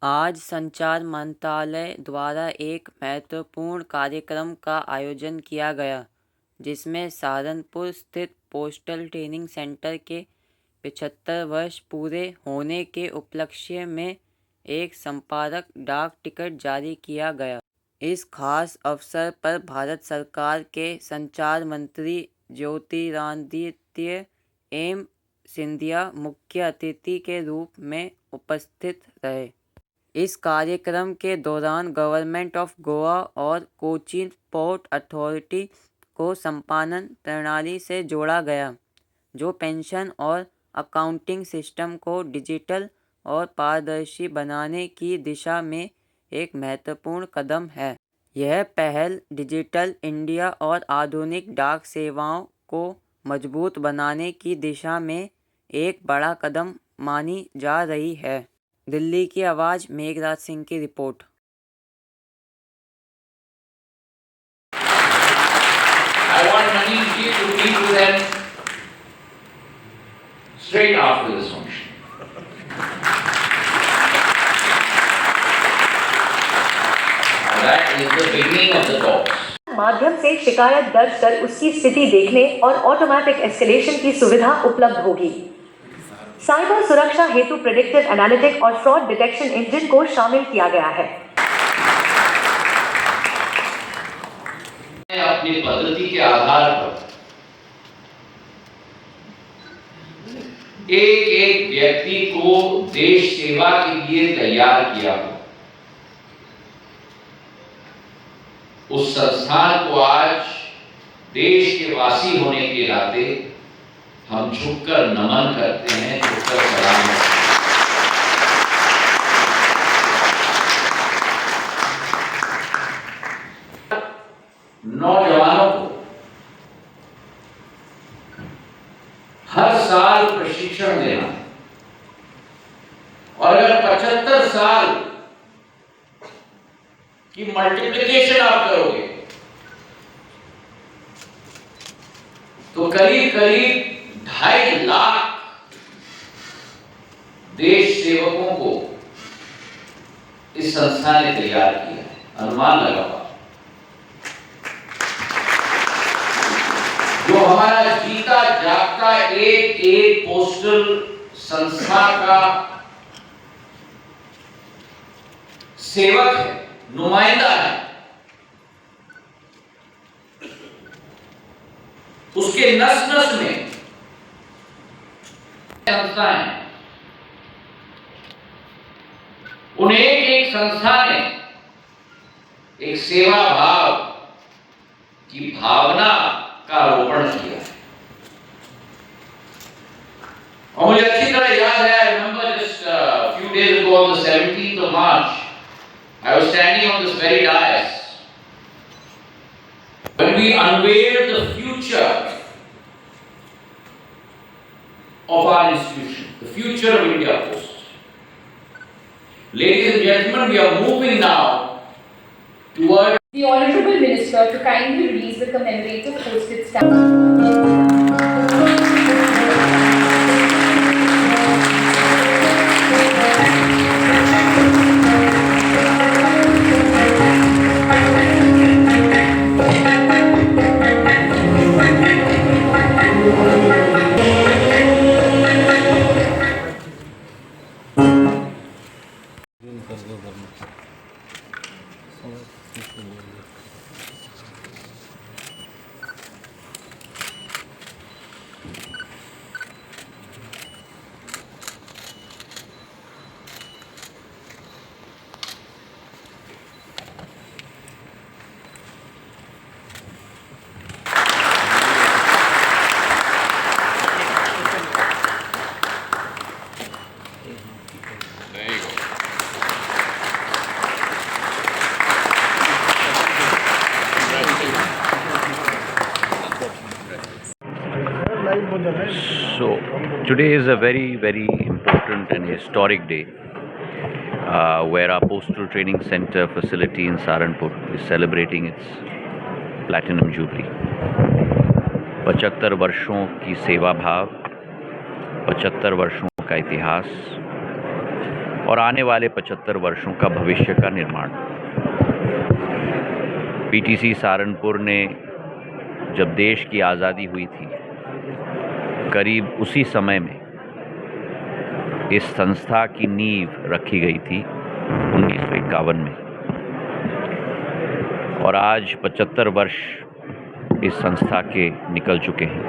आज संचार मंत्रालय द्वारा एक महत्वपूर्ण कार्यक्रम का आयोजन किया गया, जिसमें सहारनपुर स्थित पोस्टल ट्रेनिंग सेंटर के 75 वर्ष पूरे होने के उपलक्ष्य में एक संपारक डाक टिकट जारी किया गया। इस खास अवसर पर भारत सरकार के संचार मंत्री ज्योतिरादित्य एम सिंधिया मुख्य अतिथि के रूप में उपस्थित रहे। इस कार्यक्रम के दौरान गवर्नमेंट ऑफ गोवा और कोचीन पोर्ट अथॉरिटी को संपादन प्रणाली से जोड़ा गया, जो पेंशन और अकाउंटिंग सिस्टम को डिजिटल और पारदर्शी बनाने की दिशा में एक महत्वपूर्ण कदम है। यह पहल डिजिटल इंडिया और आधुनिक डाक सेवाओं को मजबूत बनाने की दिशा में एक बड़ा कदम मानी जा रही है। दिल्ली की आवाज़, मेघराज सिंह की report. I want Manish ji to meet with them straight after this function. That is the beginning of the talks. माध्यम से शिकायत दर्ज कर उसकी स्थिति देखने और ऑटोमेटिक एस्केलेशन की सुविधा उपलब्ध होगी। साइबर सुरक्षा हेतु प्रेडिक्टिव एनालिटिक और फ्रॉड डिटेक्शन इंजन को शामिल किया गया है। अपनी पद्धति के आधार पर एक एक व्यक्ति को देश सेवा के लिए तैयार किया हो। उस संस्थान को आज देश के वासी होने के नाते हम झुककर नमन करते हैं, झुककर सलाम करते हैं। नौजवानों को हर साल प्रशिक्षण देना, और अगर 75 साल की मल्टीप्लिकेशन आप करोगे तो करीब करीब 2.5 लाख देश सेवकों को इस संस्था ने तैयार किया है। अनुमान लगा जो हमारा जीता जागता एक एक पोस्टल संस्था का सेवक है, नुमाइंदा है, उसके नस नस में संस्था है। उन एक एक संस्था ने एक सेवा भाव की भावना का रोपण किया है। और मुझे अच्छी तरह याद है, I remember just a few days ago on the 17th of March, I was standing on this very dais when we unveiled the future of our institution, the future of India Post. Ladies and gentlemen, we are moving now towards the Honourable Minister to kindly release the commemorative postage stamp. So today is a very, very important and historic day where our Postal Training Center facility in Saharanpur is celebrating its Platinum Jubilee. 75 वर्षों की सेवा भाव, 75 वर्षों का इतिहास और आने वाले 75 वर्षों का भविष्य का निर्माण। पीटीसी सहारनपुर ने जब देश की आज़ादी हुई थी, करीब उसी समय में इस संस्था की नींव रखी गई थी 1951 में, और आज 75 वर्ष इस संस्था के निकल चुके हैं।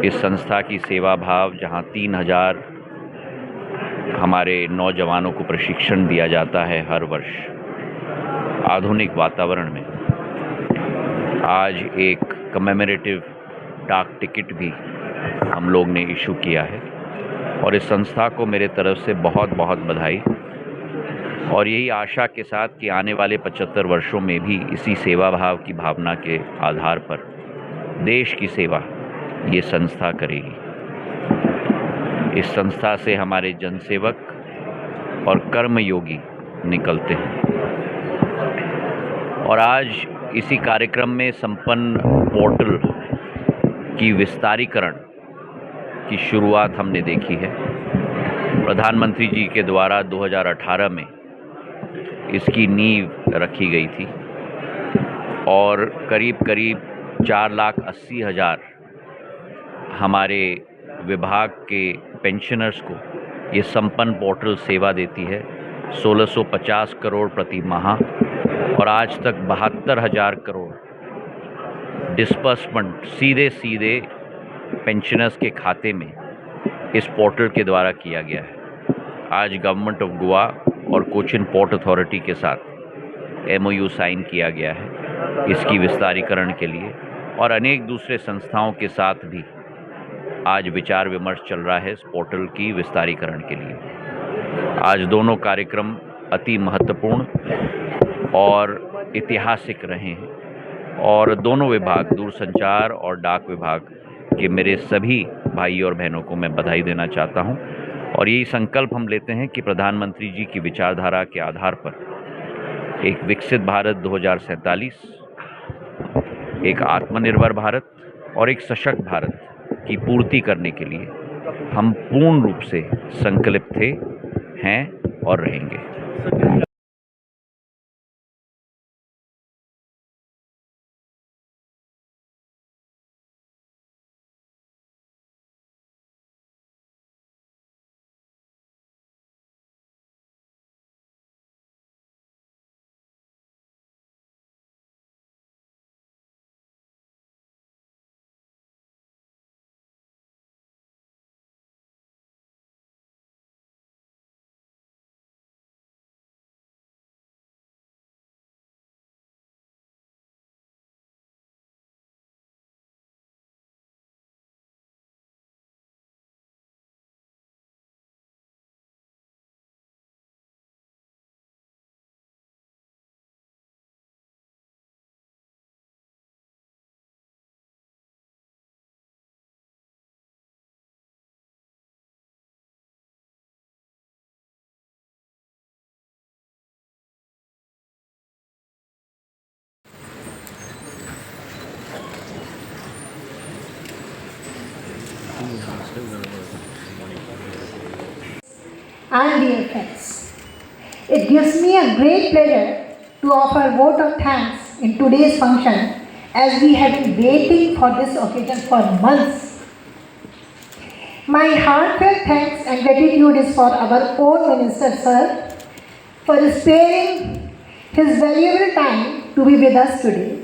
इस संस्था की सेवा भाव, जहां 3000 हमारे नौजवानों को प्रशिक्षण दिया जाता है हर वर्ष आधुनिक वातावरण में, आज एक कमेमोरेटिव डाक टिकट भी हम लोग ने इशू किया है। और इस संस्था को मेरे तरफ से बहुत बहुत बधाई, और यही आशा के साथ कि आने वाले 75 वर्षों में भी इसी सेवा भाव की भावना के आधार पर देश की सेवा ये संस्था करेगी। इस संस्था से हमारे जनसेवक और कर्मयोगी निकलते हैं, और आज इसी कार्यक्रम में संपन्न पोर्टल की विस्तारीकरण की शुरुआत हमने देखी है। प्रधानमंत्री जी के द्वारा 2018 में इसकी नींव रखी गई थी, और करीब 4,80,000 हमारे विभाग के पेंशनर्स को ये संपन्न पोर्टल सेवा देती है। 1650 करोड़ प्रति माह, और आज तक 72,000 करोड़ डिस्बर्समेंट सीधे पेंशनर्स के खाते में इस पोर्टल के द्वारा किया गया है। आज गवर्नमेंट ऑफ गोवा और कोचिन पोर्ट अथॉरिटी के साथ MOU साइन किया गया है इसकी विस्तारीकरण के लिए, और अनेक दूसरे संस्थाओं के साथ भी आज विचार विमर्श चल रहा है इस पोर्टल की विस्तारीकरण के लिए। आज दोनों कार्यक्रम अति महत्वपूर्ण और ऐतिहासिक रहे हैं, और दोनों विभाग, दूरसंचार और डाक विभाग के मेरे सभी भाई और बहनों को मैं बधाई देना चाहता हूं। और यही संकल्प हम लेते हैं कि प्रधानमंत्री जी की विचारधारा के आधार पर एक विकसित भारत 2047, एक आत्मनिर्भर भारत और एक सशक्त भारत की पूर्ति करने के लिए हम पूर्ण रूप से संकल्पित थे, हैं और रहेंगे। And dear friends, it gives me a great pleasure to offer a vote of thanks in today's function, as we have been waiting for this occasion for months. My heartfelt thanks and gratitude is for our own Minister, Sir, for sparing his valuable time to be with us today.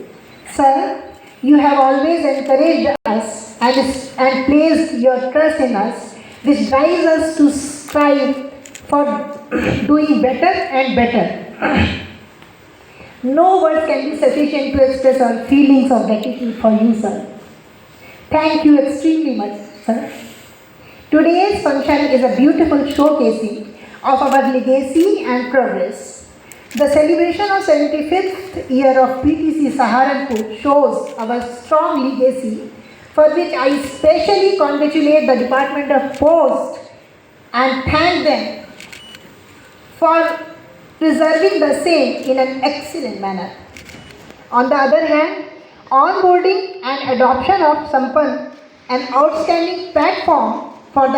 Sir, you have always encouraged us and placed your trust in us, which drives us to strive for doing better and better. No words can be sufficient to express our feelings of gratitude for you, sir. Thank you extremely much, sir. Today's function is a beautiful showcasing of our legacy and progress. The celebration of 75th year of PTC Saharanpur shows our strong legacy, for which I especially congratulate the Department of Post and thank them for preserving the same in an excellent manner. On the other hand, onboarding and adoption of Sampan, an outstanding platform for the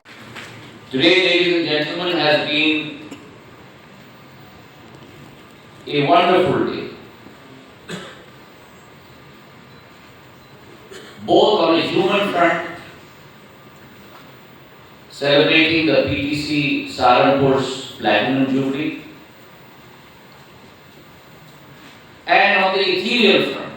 Today, ladies and gentlemen, has been a wonderful day. Both on a human front, celebrating the PTC Saharanpur's Platinum Jubilee, and on the ethereal front,